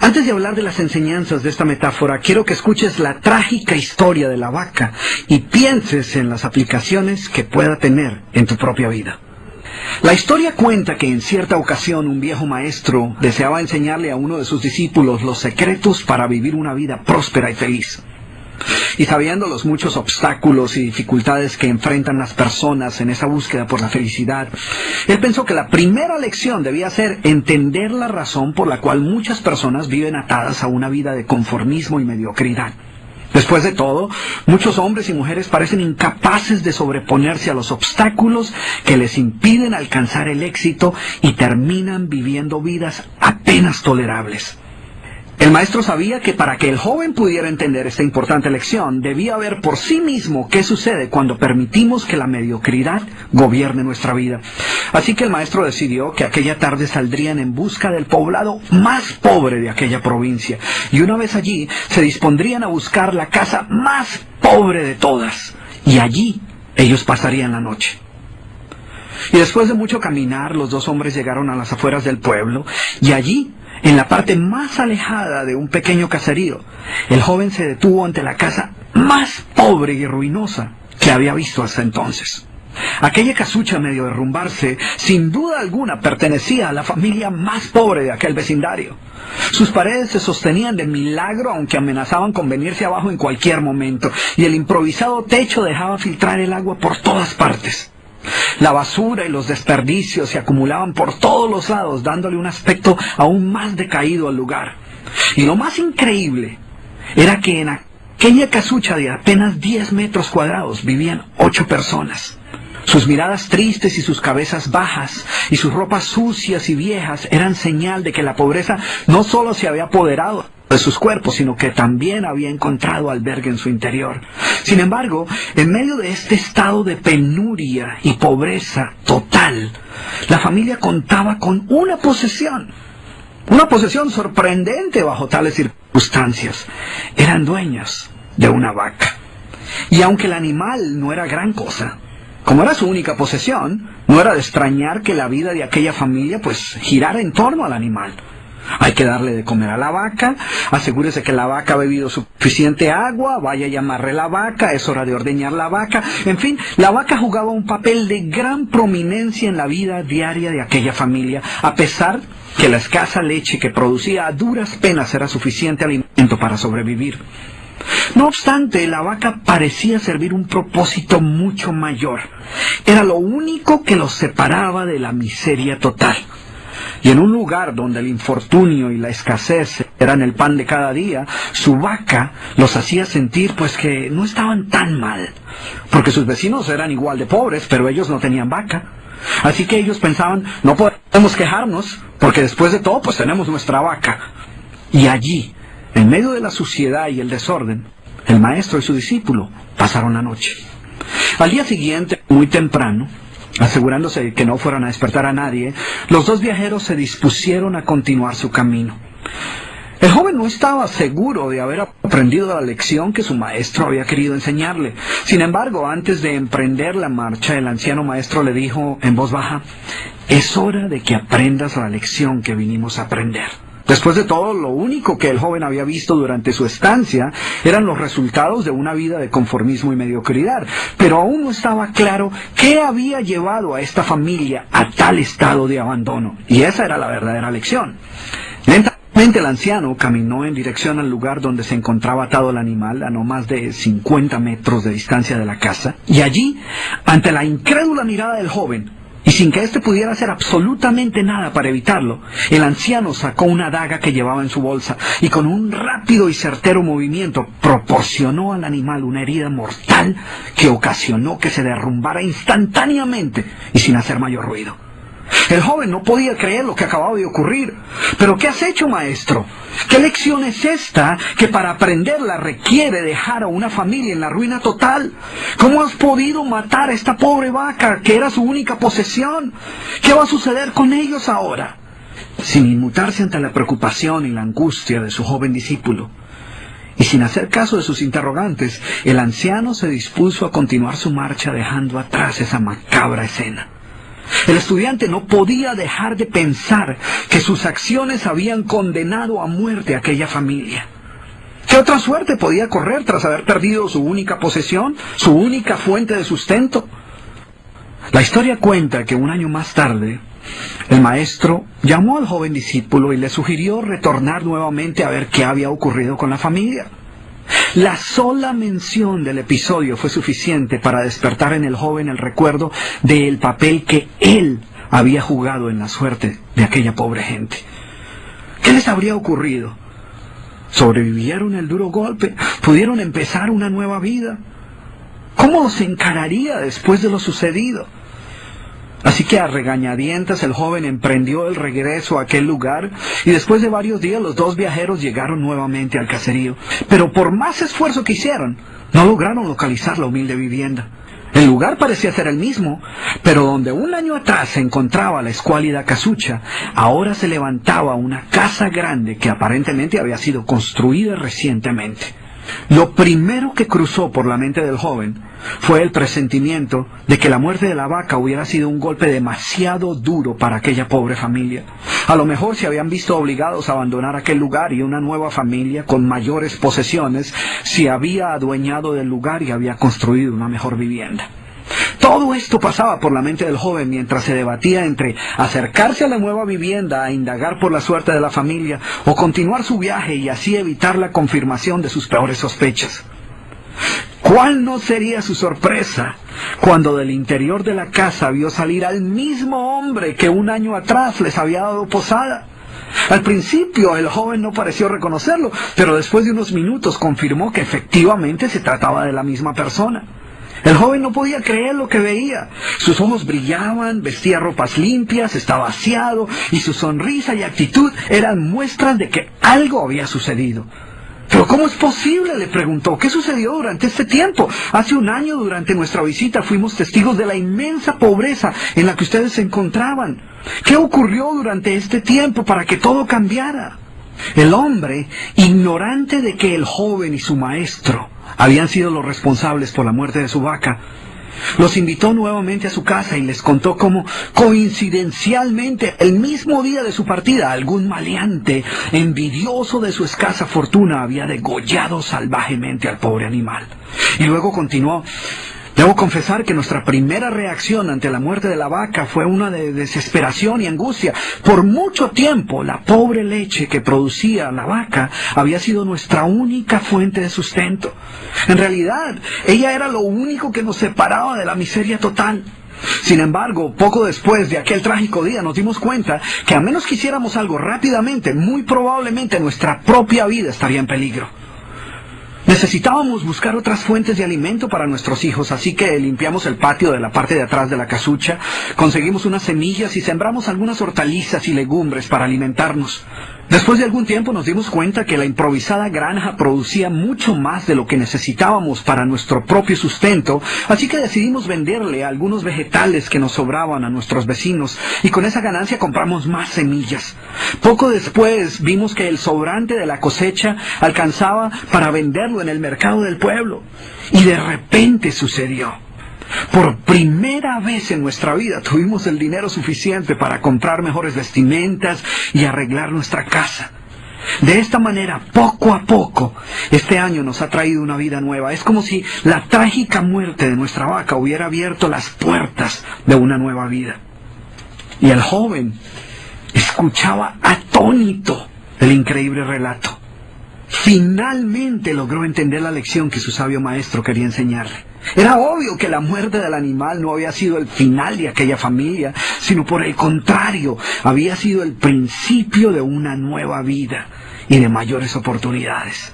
Antes de hablar de las enseñanzas de esta metáfora, quiero que escuches la trágica historia de la vaca y pienses en las aplicaciones que pueda tener en tu propia vida. La historia cuenta que en cierta ocasión un viejo maestro deseaba enseñarle a uno de sus discípulos los secretos para vivir una vida próspera y feliz. Y sabiendo los muchos obstáculos y dificultades que enfrentan las personas en esa búsqueda por la felicidad, él pensó que la primera lección debía ser entender la razón por la cual muchas personas viven atadas a una vida de conformismo y mediocridad. Después de todo, muchos hombres y mujeres parecen incapaces de sobreponerse a los obstáculos que les impiden alcanzar el éxito y terminan viviendo vidas apenas tolerables. El maestro sabía que para que el joven pudiera entender esta importante lección, debía ver por sí mismo qué sucede cuando permitimos que la mediocridad gobierne nuestra vida. Así que el maestro decidió que aquella tarde saldrían en busca del poblado más pobre de aquella provincia, y una vez allí se dispondrían a buscar la casa más pobre de todas, y allí ellos pasarían la noche. Y después de mucho caminar, los dos hombres llegaron a las afueras del pueblo, y allí, en la parte más alejada de un pequeño caserío, el joven se detuvo ante la casa más pobre y ruinosa que había visto hasta entonces. Aquella casucha, medio derrumbarse, sin duda alguna pertenecía a la familia más pobre de aquel vecindario. Sus paredes se sostenían de milagro, aunque amenazaban con venirse abajo en cualquier momento, y el improvisado techo dejaba filtrar el agua por todas partes. La basura y los desperdicios se acumulaban por todos los lados, dándole un aspecto aún más decaído al lugar. Y lo más increíble era que en aquella casucha de apenas 10 metros cuadrados vivían 8 personas. Sus miradas tristes y sus cabezas bajas y sus ropas sucias y viejas eran señal de que la pobreza no solo se había apoderado de sus cuerpos, sino que también había encontrado albergue en su interior. Sin embargo, en medio de este estado de penuria y pobreza total, la familia contaba con una posesión sorprendente bajo tales circunstancias. Eran dueños de una vaca. Y aunque el animal no era gran cosa, como era su única posesión, no era de extrañar que la vida de aquella familia girara en torno al animal. Hay que darle de comer a la vaca, asegúrese que la vaca ha bebido suficiente agua, vaya y amarre la vaca, es hora de ordeñar la vaca. En fin, la vaca jugaba un papel de gran prominencia en la vida diaria de aquella familia, a pesar que la escasa leche que producía a duras penas era suficiente alimento para sobrevivir. No obstante, la vaca parecía servir un propósito mucho mayor. Era lo único que los separaba de la miseria total. Y en un lugar donde el infortunio y la escasez eran el pan de cada día, su vaca los hacía sentir que no estaban tan mal, porque sus vecinos eran igual de pobres, pero ellos no tenían vaca. Así que ellos pensaban, no podemos quejarnos, porque después de todo tenemos nuestra vaca. Y allí, en medio de la suciedad y el desorden, el maestro y su discípulo pasaron la noche. Al día siguiente, muy temprano, asegurándose de que no fueran a despertar a nadie, los dos viajeros se dispusieron a continuar su camino. El joven no estaba seguro de haber aprendido la lección que su maestro había querido enseñarle. Sin embargo, antes de emprender la marcha, el anciano maestro le dijo en voz baja: «Es hora de que aprendas la lección que vinimos a aprender». Después de todo, lo único que el joven había visto durante su estancia eran los resultados de una vida de conformismo y mediocridad, pero aún no estaba claro qué había llevado a esta familia a tal estado de abandono, y esa era la verdadera lección. Lentamente el anciano caminó en dirección al lugar donde se encontraba atado el animal, a no más de 50 metros de distancia de la casa, y allí, ante la incrédula mirada del joven, y sin que éste pudiera hacer absolutamente nada para evitarlo, el anciano sacó una daga que llevaba en su bolsa y con un rápido y certero movimiento proporcionó al animal una herida mortal que ocasionó que se derrumbara instantáneamente y sin hacer mayor ruido. El joven no podía creer lo que acababa de ocurrir. «¿Pero qué has hecho, maestro? ¿Qué lección es esta que para aprenderla requiere dejar a una familia en la ruina total? ¿Cómo has podido matar a esta pobre vaca que era su única posesión? ¿Qué va a suceder con ellos ahora?» Sin inmutarse ante la preocupación y la angustia de su joven discípulo, y sin hacer caso de sus interrogantes, el anciano se dispuso a continuar su marcha dejando atrás esa macabra escena. El estudiante no podía dejar de pensar que sus acciones habían condenado a muerte a aquella familia. ¿Qué otra suerte podía correr tras haber perdido su única posesión, su única fuente de sustento? La historia cuenta que un año más tarde, el maestro llamó al joven discípulo y le sugirió retornar nuevamente a ver qué había ocurrido con la familia. La sola mención del episodio fue suficiente para despertar en el joven el recuerdo del papel que él había jugado en la suerte de aquella pobre gente. ¿Qué les habría ocurrido? ¿Sobrevivieron el duro golpe? ¿Pudieron empezar una nueva vida? ¿Cómo los encararía después de lo sucedido? Así que a regañadientas el joven emprendió el regreso a aquel lugar y después de varios días los dos viajeros llegaron nuevamente al caserío. Pero por más esfuerzo que hicieron, no lograron localizar la humilde vivienda. El lugar parecía ser el mismo, pero donde un año atrás se encontraba la escuálida casucha, ahora se levantaba una casa grande que aparentemente había sido construida recientemente. Lo primero que cruzó por la mente del joven fue el presentimiento de que la muerte de la vaca hubiera sido un golpe demasiado duro para aquella pobre familia. A lo mejor se habían visto obligados a abandonar aquel lugar y una nueva familia con mayores posesiones se había adueñado del lugar y había construido una mejor vivienda. Todo esto pasaba por la mente del joven mientras se debatía entre acercarse a la nueva vivienda a indagar por la suerte de la familia o continuar su viaje y así evitar la confirmación de sus peores sospechas. ¿Cuál no sería su sorpresa cuando del interior de la casa vio salir al mismo hombre que un año atrás les había dado posada? Al principio el joven no pareció reconocerlo, pero después de unos minutos confirmó que efectivamente se trataba de la misma persona. El joven no podía creer lo que veía. Sus ojos brillaban, vestía ropas limpias, estaba aseado, y su sonrisa y actitud eran muestras de que algo había sucedido. ¿Pero cómo es posible?, le preguntó. ¿Qué sucedió durante este tiempo? Hace un año, durante nuestra visita, fuimos testigos de la inmensa pobreza en la que ustedes se encontraban. ¿Qué ocurrió durante este tiempo para que todo cambiara? El hombre, ignorante de que el joven y su maestro habían sido los responsables por la muerte de su vaca, los invitó nuevamente a su casa y les contó cómo, coincidencialmente, el mismo día de su partida, algún maleante, envidioso de su escasa fortuna, había degollado salvajemente al pobre animal. Y luego continuó: debo confesar que nuestra primera reacción ante la muerte de la vaca fue una de desesperación y angustia. Por mucho tiempo, la pobre leche que producía la vaca había sido nuestra única fuente de sustento. En realidad, ella era lo único que nos separaba de la miseria total. Sin embargo, poco después de aquel trágico día nos dimos cuenta que a menos que hiciéramos algo rápidamente, muy probablemente nuestra propia vida estaría en peligro. Necesitábamos buscar otras fuentes de alimento para nuestros hijos, así que limpiamos el patio de la parte de atrás de la casucha, conseguimos unas semillas y sembramos algunas hortalizas y legumbres para alimentarnos. Después de algún tiempo nos dimos cuenta que la improvisada granja producía mucho más de lo que necesitábamos para nuestro propio sustento, así que decidimos venderle algunos vegetales que nos sobraban a nuestros vecinos y con esa ganancia compramos más semillas. Poco después vimos que el sobrante de la cosecha alcanzaba para venderlo en el mercado del pueblo y de repente sucedió. Por primera vez en nuestra vida tuvimos el dinero suficiente para comprar mejores vestimentas y arreglar nuestra casa. De esta manera, poco a poco, este año nos ha traído una vida nueva. Es como si la trágica muerte de nuestra vaca hubiera abierto las puertas de una nueva vida. Y el joven escuchaba atónito el increíble relato. Finalmente logró entender la lección que su sabio maestro quería enseñarle. Era obvio que la muerte del animal no había sido el final de aquella familia, sino por el contrario, había sido el principio de una nueva vida y de mayores oportunidades.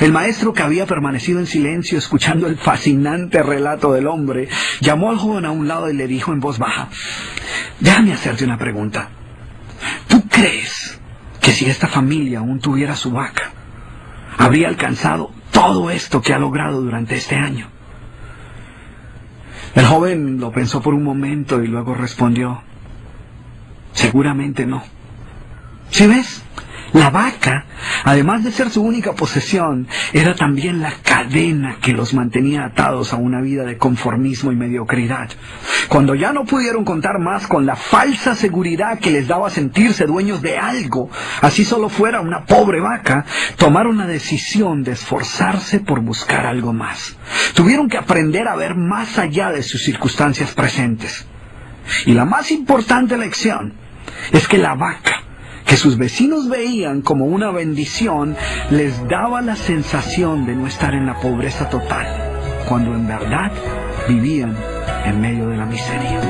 El maestro, que había permanecido en silencio escuchando el fascinante relato del hombre, llamó al joven a un lado y le dijo en voz baja: déjame hacerte una pregunta. ¿Tú crees que si esta familia aún tuviera su vaca, habría alcanzado todo esto que ha logrado durante este año? El joven lo pensó por un momento y luego respondió: seguramente no. ¿Sí ves? La vaca, además de ser su única posesión, era también la cadena que los mantenía atados a una vida de conformismo y mediocridad. Cuando ya no pudieron contar más con la falsa seguridad que les daba sentirse dueños de algo, así solo fuera una pobre vaca, tomaron la decisión de esforzarse por buscar algo más. Tuvieron que aprender a ver más allá de sus circunstancias presentes. Y la más importante lección es que la vaca, que sus vecinos veían como una bendición, les daba la sensación de no estar en la pobreza total, cuando en verdad vivían en medio de la miseria.